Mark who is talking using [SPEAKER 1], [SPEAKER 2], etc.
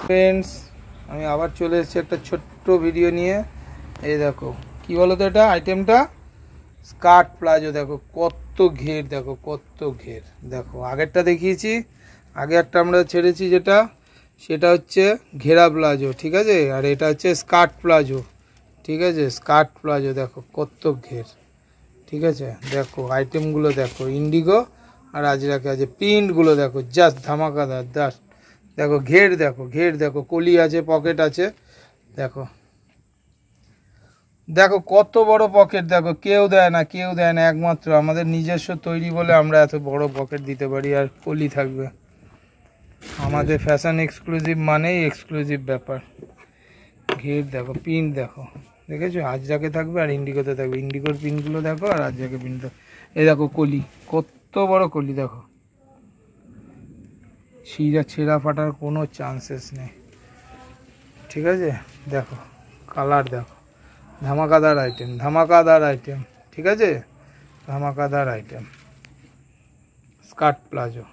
[SPEAKER 1] Friends, আমি আবার চলে এসেছি একটা ছোট্ট ভিডিও নিয়ে। এই দেখো কি বলো তো, এটা আইটেমটা স্কার্ট প্লাজো। দেখো কত ঘের, দেখো কত ঘের। দেখো আগেরটা দেখিয়েছি, আগে একটা আমরা ছেড়েছি যেটা, সেটা হচ্ছে ঘেরা প্লাজো, ঠিক আছে। আর এটা হচ্ছে স্কার্ট প্লাজো, ঠিক আছে। স্কার্ট প্লাজো দেখো কত ঘের, ঠিক আছে। দেখো আইটেমগুলো দেখো, ইন্ডিগো আর আজরাকে আছে। প্রিন্টগুলো দেখো জাস্ট ধামাকাদার। জাস্ট দেখো ঘের, দেখো ঘের, দেখো কলি আছে, পকেট আছে। দেখো দেখো কত বড় পকেট, দেখো কেউ দেয় না, কেউ দেয় না, একমাত্র আমাদের নিজস্ব তৈরি বলে আমরা এত বড় পকেট দিতে পারি। আর কলি থাকবে, আমাদের ফ্যাশন এক্সক্লুসিভ মানেই এক্সক্লুসিভ ব্যাপার। ঘের দেখো, প্রিন্ট দেখো, দেখেছো আজরাকে থাকবে আর ইন্ডিগোতে থাকবে। ইন্ডিগোর প্রিন্টগুলো দেখো আর আজরাকে প্রিন্ট দেখো। এই দেখো কলি, কত বড় কলি দেখো, ছেঁড়া ফাটার কোনো চান্সেস নেই, ঠিক আছে। দেখো কালার দেখো, ধামাকাদার আইটেম, ধামাকাদার আইটেম, ঠিক আছে, ধামাকাদার আইটেম। Skirt palazzo.